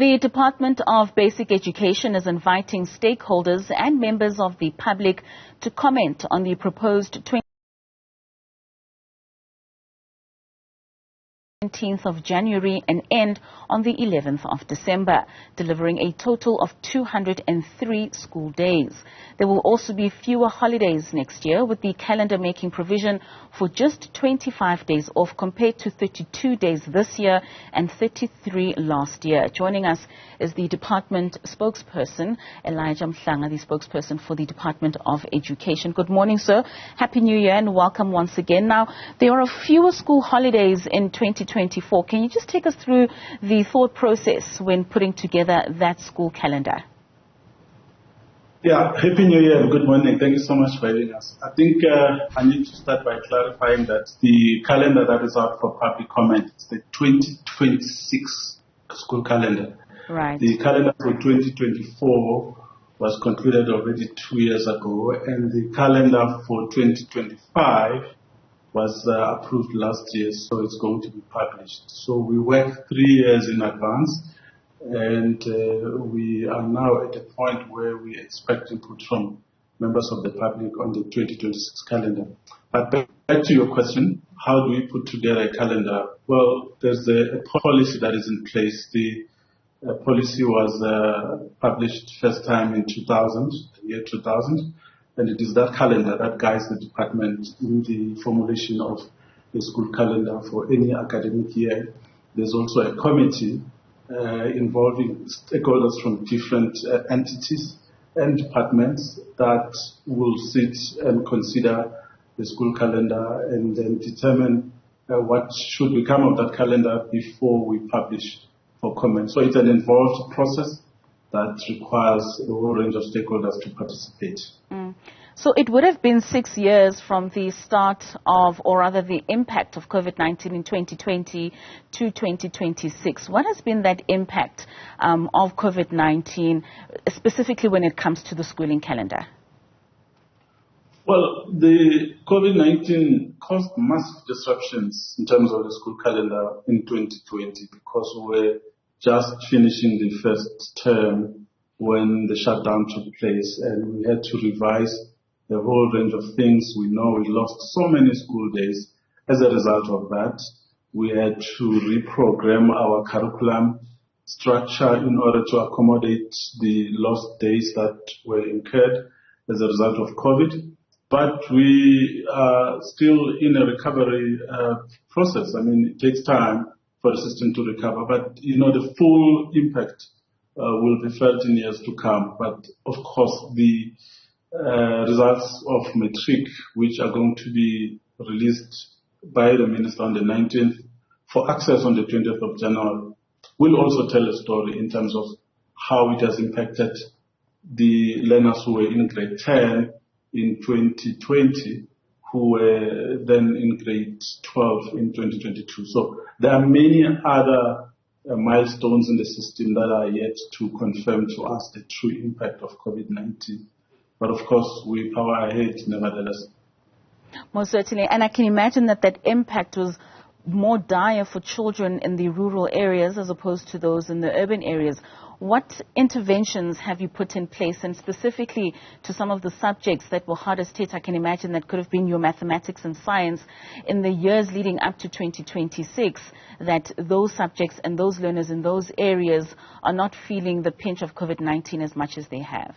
The Department of Basic Education is inviting stakeholders and members of the public to comment on the proposed 19th of January and end on the 11th of December, delivering a total of 203 school days. There will also be fewer holidays next year, with the calendar making provision for just 25 days off compared to 32 days this year and 33 last year. Joining us is the department spokesperson, Elijah Mhlanga, the spokesperson for the Department of Education. Good morning, sir. Happy New Year and welcome once again. Now, there are fewer school holidays in 2024. Can you just take us through the thought process when putting together that school calendar? Yeah, Happy New Year and good morning. Thank you so much for having us. I think I need to start by clarifying that the calendar that is out for public comment is the 2026 school calendar. Right. The calendar for 2024 was concluded already 2 years ago, and the calendar for 2025 was approved last year, so it's going to be published. So we work 3 years in advance, and we are now at a point where we expect input from members of the public on the 2026 calendar. But back to your question, how do we put together a calendar? Well, there's a policy that is in place. The policy was published first time in 2000, the year 2000, and it is that calendar that guides the department in the formulation of the school calendar for any academic year. There's also a committee involving stakeholders from different entities and departments that will sit and consider the school calendar and then determine what should become of that calendar before we publish for comment. So it's an involved process that requires a whole range of stakeholders to participate. So it would have been 6 years from the start of, or rather the impact of COVID-19 in 2020 to 2026. What has been that impact of COVID-19, specifically when it comes to the schooling calendar? Well, the COVID-19 caused massive disruptions in terms of the school calendar in 2020 because we're just finishing the first term when the shutdown took place, and we had to revise a whole range of things. We know we lost so many school days. As a result of that, we had to reprogram our curriculum structure in order to accommodate the lost days that were incurred as a result of COVID. But we are still in a recovery process. I mean, it takes time for the system to recover, but the full impact will be felt in years to come. But of course, the results of matric, which are going to be released by the minister on the 19th for access on the 20th of January, will also tell a story in terms of how it has impacted the learners who were in grade 10 in 2020, who were then in grade 12 in 2022. So there are many other milestones in the system that are yet to confirm to us the true impact of COVID-19. But of course, we power ahead nevertheless. Most certainly. And I can imagine that impact was more dire for children in the rural areas as opposed to those in the urban areas. What interventions have you put in place, and specifically to some of the subjects that were hardest hit? I can imagine that could have been your mathematics and science in the years leading up to 2026, that those subjects and those learners in those areas are not feeling the pinch of COVID-19 as much as they have.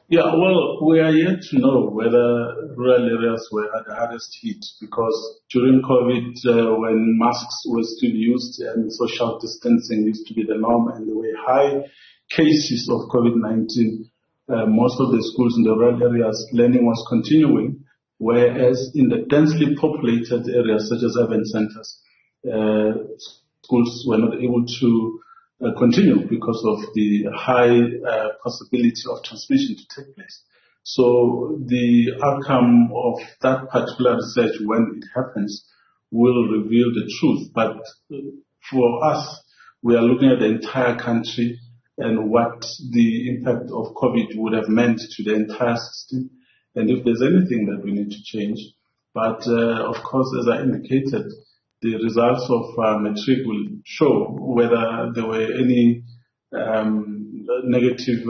Yeah, well, we are yet to know whether rural areas were the hardest hit, because during COVID, when masks were still used and social distancing used to be the norm, and there were high cases of COVID-19, most of the schools in the rural areas, learning was continuing, whereas in the densely populated areas, such as urban centers, schools were not able to continue because of the high possibility of transmission to take place. So the outcome of that particular research, when it happens, will reveal the truth. But for us, we are looking at the entire country and what the impact of COVID would have meant to the entire system, and if there's anything that we need to change. But of course, as I indicated, the results of matric will show whether there were any negative,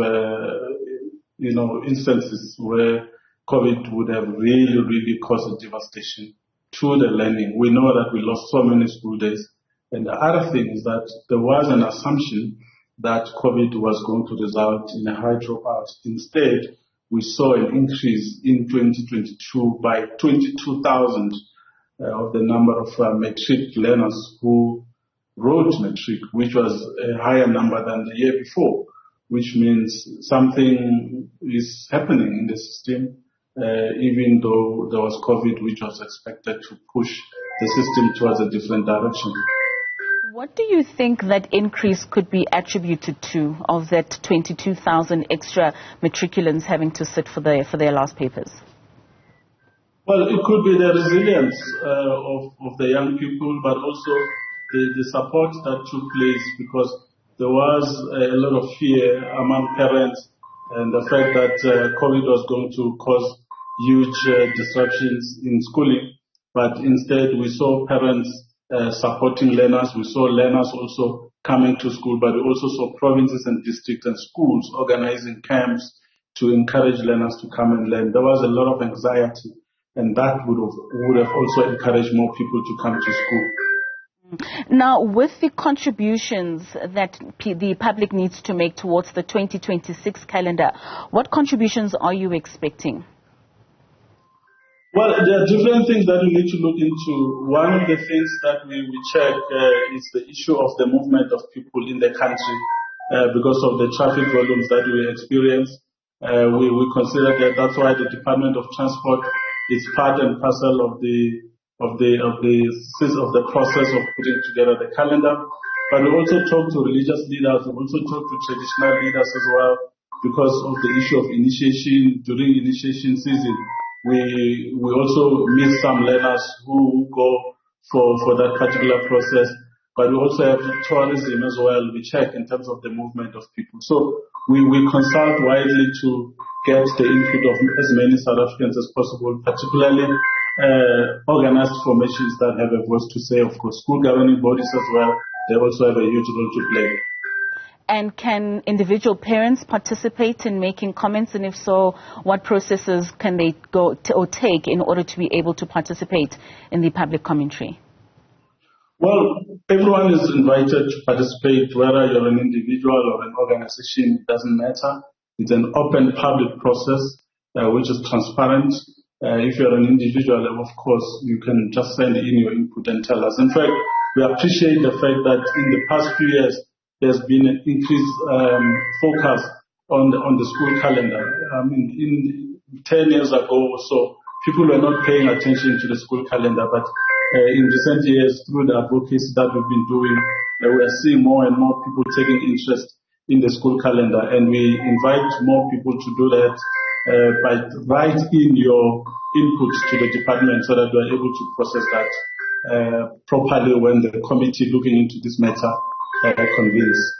instances where COVID would have really caused a devastation to the learning. We know that we lost so many school days. And the other thing is that there was an assumption that COVID was going to result in a high dropout. Instead, we saw an increase in 2022 by 22,000 of the number of matric learners who wrote matric, which was a higher number than the year before, which means something is happening in the system, even though there was COVID, which was expected to push the system towards a different direction. What do you think that increase could be attributed to, of that 22,000 extra matriculants having to sit for their last papers? Well, it could be the resilience of the young people, but also the support that took place, because there was a lot of fear among parents and the fact that COVID was going to cause huge disruptions in schooling. But instead, we saw parents supporting learners. We saw learners also coming to school, but we also saw provinces and districts and schools organizing camps to encourage learners to come and learn. There was a lot of anxiety, and that would have also encouraged more people to come to school. Now, with the contributions that the public needs to make towards the 2026 calendar, what contributions are you expecting? Well, there are different things that we need to look into. One of the things that we check is the issue of the movement of people in the country because of the traffic volumes that we experience. We consider that that's why the Department of Transport is part and parcel of the process of putting together the calendar. But we also talk to religious leaders. We also talk to traditional leaders as well, because of the issue of initiation. During initiation season, we also meet some learners who go for that particular process. But we also have tourism as well. We check in terms of the movement of people. So we consult widely to get the input of as many South Africans as possible, particularly organized formations that have a voice to say. Of course, school governing bodies as well, they also have a huge role to play. And can individual parents participate in making comments? And if so, what processes can they go or take in order to be able to participate in the public commentary? Well, everyone is invited to participate, whether you're an individual or an organization, it doesn't matter. It's an open public process, which is transparent. If you're an individual, of course, you can just send in your input and tell us. In fact, we appreciate the fact that in the past few years, there's been an increased focus on the school calendar. I mean, in 10 years ago or so, people were not paying attention to the school calendar, but in recent years, through the advocacy that we've been doing, we are seeing more and more people taking interest in the school calendar, and we invite more people to do that by write in your inputs to the department so that we are able to process that properly when the committee looking into this matter convenes.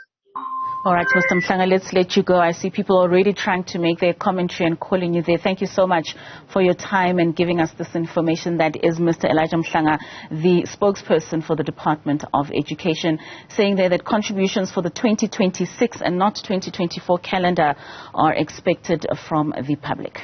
All right, Mr. Mhlanga, let's let you go. I see people already trying to make their commentary and calling you there. Thank you so much for your time and giving us this information. That is Mr. Elijah Mhlanga, the spokesperson for the Department of Education, saying there that contributions for the 2026 and not 2024 calendar are expected from the public.